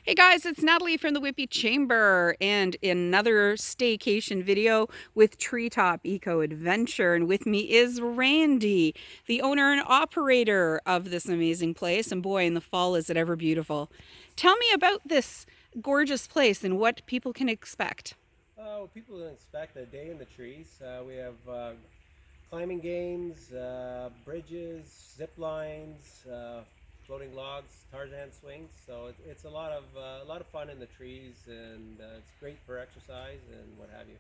Hey guys, it's Natalie from the Whitby Chamber and another staycation video with Treetop Eco Adventure. And with me is Randy, the owner and operator of this amazing place. And boy, in the fall, is it ever beautiful. Tell me about this gorgeous place and what people can expect. People don't expect a day in the trees. We have climbing games, bridges, zip lines, floating logs, Tarzan swings. So it's a lot of fun in the trees, and it's great for exercise and what have you.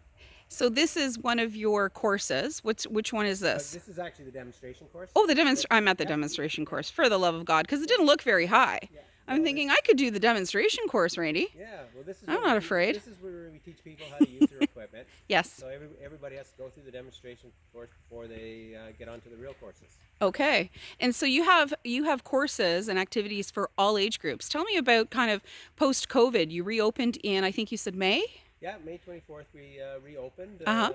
So this is one of your courses. Which one is this? This is actually the demonstration course. Oh, This, I'm at the yeah, demonstration yeah, course, for the love of God, because it yeah, didn't look very high. yeah. I'm No, this, thinking I could do the demonstration course, Randy. yeah. Well, this is I'm what we not teach. afraid. This is where we teach people how to use their equipment. Yes. So everybody has to go through the demonstration course before they get onto the real courses. Okay. And so you have courses and activities for all age groups. Tell me about kind of post COVID. You reopened in, I think you said May? Yeah, May 24th we reopened. Uh-huh.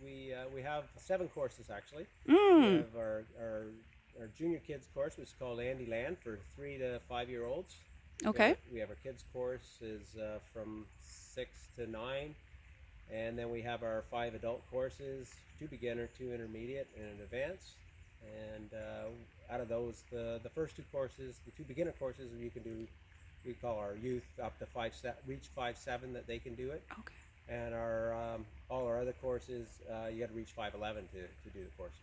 We have 7 courses actually. We Mm. have our junior kids course, which is called Andy Land for 3 to 5 year olds. Okay. We have our kids course is from 6 to 9, and then we have our 5 adult courses: 2 beginner, 2 intermediate, and an advanced. And out of those, the first 2 courses, the 2 beginner courses, you can do. We call our youth up to reach 5-7 that they can do it, Okay. and our all our other courses, you got to reach 5'11" to do the courses.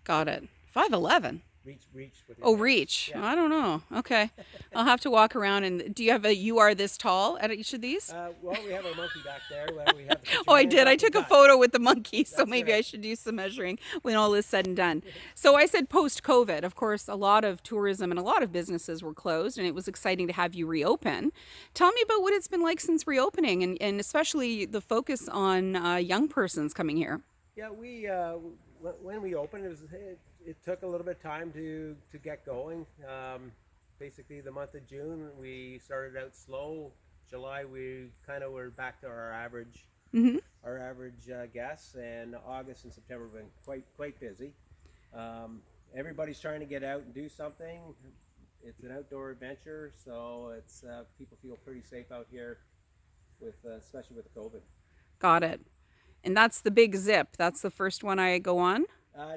Got it. 5'11". Reach with your Oh, hands. reach. Yeah. I don't know. Okay. I'll have to walk around. And do you have a you are this tall at each of these? Well, we have our monkey back there. We have to put Oh, your I hands did. I up and took a touch. photo with the monkey, so That's maybe I right. should do some measuring when all is said and done. So I said post COVID. Of course, a lot of tourism and a lot of businesses were closed, and it was exciting to have you reopen. Tell me about what it's been like since reopening, and especially the focus on young persons coming here. Yeah, when we opened, it took a little bit of time to get going. Basically, the month of June we started out slow. July we kind of were back to Hmm. our average guests, and August and September have been quite busy. Um, Everybody's trying to get out and do something. It's an outdoor adventure, so it's people feel pretty safe out here with especially with the COVID. Got it. And that's the big zip. That's the first one I go on.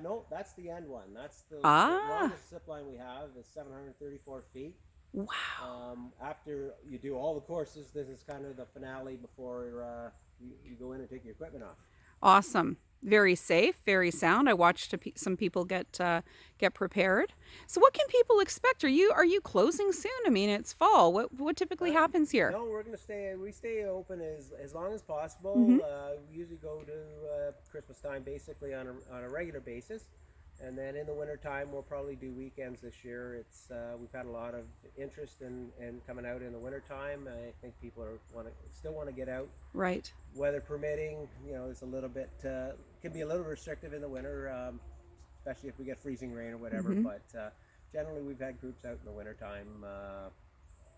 No, that's the end one. That's the Ah, longest zip line we have is 734 feet. wow. After you do all the courses, this is kind of the finale before you go in and take your equipment off. Awesome. Very safe, very sound. I watched some people get prepared. So what can people expect? Are you closing soon? I mean, it's fall. What typically Uh, happens here? no, we're gonna stay. We stay open as long as Hmm. possible. We usually go to Christmas time basically on a regular basis, and then in the winter time we'll probably do weekends this year. It's we've had a lot of interest in coming out in the winter time. I think people still want to get out, Right. weather permitting. It's a little bit can be a little restrictive in the winter, especially if we get freezing rain or whatever. Hmm. But generally, we've had groups out in the wintertime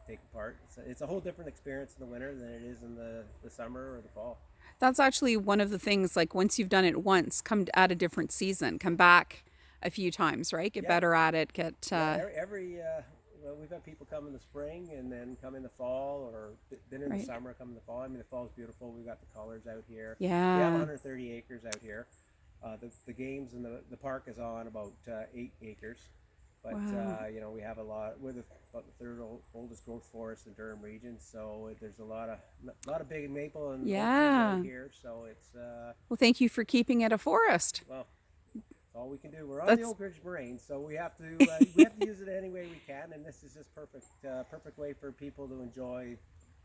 taking part. It's a whole different experience in the winter than it is in the summer or the fall. That's actually one of the things. Like once you've done it once, come at a different season. Come back a few times. Right. Get Yeah, better at it. Get. yeah. Well, we've had people come in the spring and then come in the fall, or been in the Right. summer, come in the fall. I mean, the fall is beautiful. We've got the colors out here. We have Yeah. 130 acres out here. The games and the park is on about 8 acres. But Wow. we have a lot. We're about the third oldest growth forest in Durham region, so there's a lot of big maple and oak trees out Yeah. here. So it's Well, thank you for keeping it a forest. well, it's all we can do. We're on the That's Oak Ridge Moraine, so we have to use it any way we can, and this is just perfect way for people to enjoy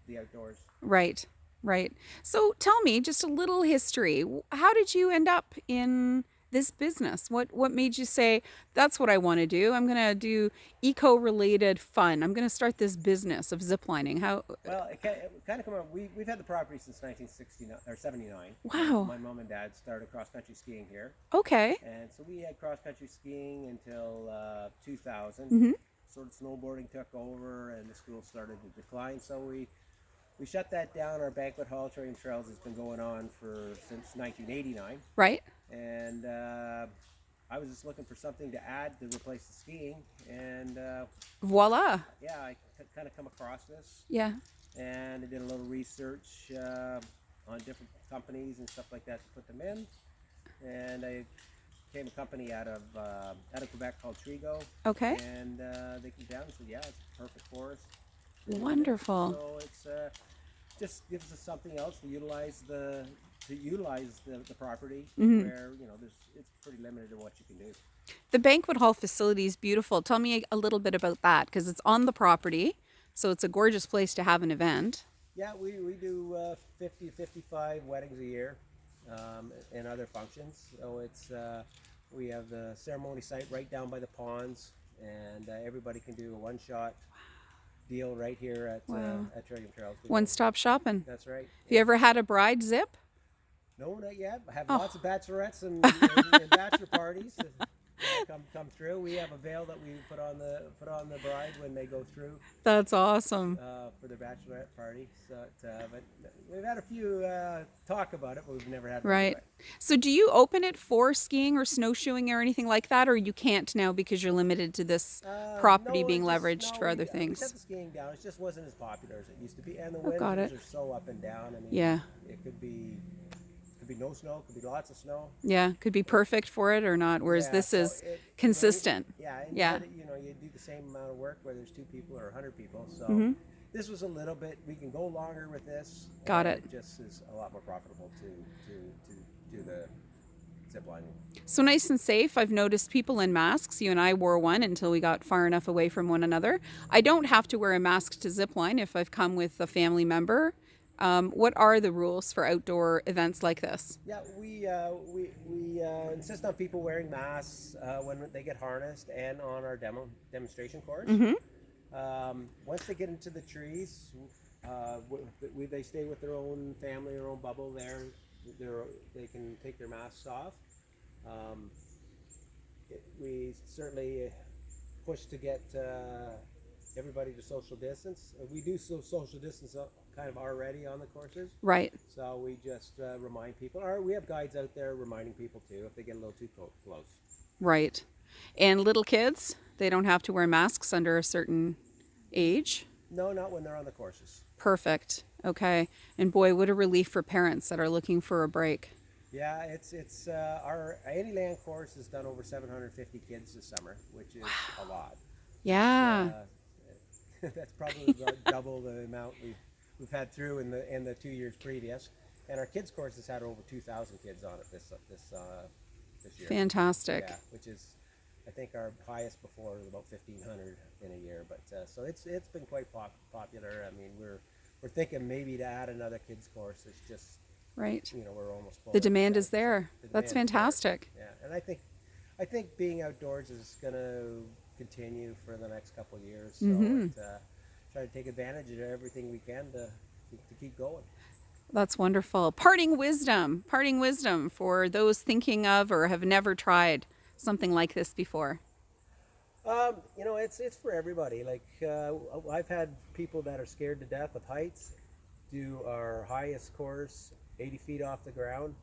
the outdoors. right. Right. So tell me just a little history. How did you end up in this business? What made you say that's what I want to do? I'm going to do eco-related fun. I'm going to start this business of ziplining. How Well, it kind of come up. We've had the property since 1969 or 79. wow. My mom and dad started cross country skiing here. Okay. And so we had cross country skiing until 2000. Mhm. Sort of snowboarding took over, and the school started to decline. So we shut that down. Our banquet hall train trails has been going on since 1989, Right? and I was just looking for something to add to replace the skiing, and Voila. yeah, I kind of come across this, Yeah. and I did a little research on different companies and stuff like that to put them in, and I came a company out of Quebec called Trigo, Okay. and they came down and said, yeah, it's perfect for us. Wonderful. So it's just gives us something else to utilize the property Hmm. where it's pretty limited in what you can do. The banquet hall facility is beautiful. Tell me a little bit about that because it's on the property. So it's a gorgeous place to have an event. Yeah, we do 50 to 55 weddings a year and other functions. So it's we have the ceremony site right down by the ponds, and everybody can do a one-shot deal right here Wow. at Trillium Trails. One stop shopping. That's right. Have you Yeah. ever had a bride zip? No, not yet. I have Oh, lots of bachelorettes and bachelor parties come through. We have a veil that we put on the bride when they go through that's awesome. for their bachelorette party. So, but we've had a few talk about it, but we've never had one do Right. it. So do you open it for skiing or snowshoeing or anything like that, or you can't now because you're limited to this property No, being it just leveraged no. for other We shut things? the skiing down. It just wasn't as popular as it used to be, and the Oh, got winters it. are so up and down. I mean, Yeah. it could be no snow, could be lots of snow. Yeah. Could be perfect for it or not, whereas Yeah, this so is it consistent. yeah, and Yeah. you do the same amount of work whether there's 2 people or 100 people. So Hmm. this was a little bit. We can go longer with this. Got And it. it just is a lot more profitable to do the zip lining. So nice and safe. I've noticed people in masks. You and I wore one until we got far enough away from one another. I don't have to wear a mask to zip line if I've come with a family member. What are the rules for outdoor events like this? Yeah, we insist on people wearing masks when they get harnessed and on our demonstration course. Hmm. Once they get into the trees, they stay with their own family, their own bubble there. They can take their masks off. Um, we certainly push to get everybody to social distance. We do social distance kind of already on the courses. Right. So we just remind people, or we have guides out there reminding people too if they get a little too close. Right. And little kids, they don't have to wear masks under a certain age. No, not when they're on the courses. Perfect. Okay. And boy, what a relief for parents that are looking for a break. Yeah, it's our Any Land course has done over 750 kids this summer, which is a lot. Yeah. That's probably about double the amount we've had through in the 2 years previous, and our kids course has had over 2,000 kids on it this year. Fantastic. Yeah, which is I think our highest before was about 1,500 in a year. But so it's been quite popular. I mean, we're thinking maybe to add another kids course. It's just Right. we're almost full. The demand is 70%. there. The That's demand is there. fantastic. Yeah, and I think being outdoors is going to continue for the next couple of years. So Hmm. try to take advantage of everything we can to keep going. That's wonderful. Parting wisdom for those thinking of or have never tried something like this before. It's for everybody. Like I've had people that are scared to death of heights do our highest course 80 feet off the ground.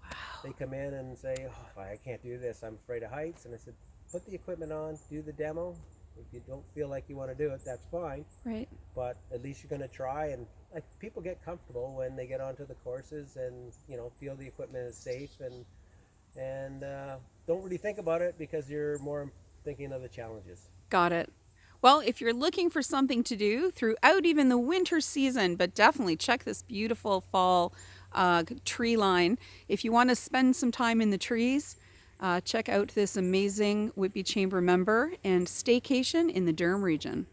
They come in and say, oh, I can't do this. I'm afraid of heights. And I said, put the equipment on, do the demo. If you don't feel like you want to do it, that's fine. Right. But at least you're going to try. And people get comfortable when they get onto the courses and feel the equipment is safe and don't really think about it because you're more thinking of the challenges. Got it. Well, if you're looking for something to do throughout even the winter season, but definitely check this beautiful fall tree line. If you want to spend some time in the trees, check out this amazing Whitby Chamber member and Staycation in the Durham region.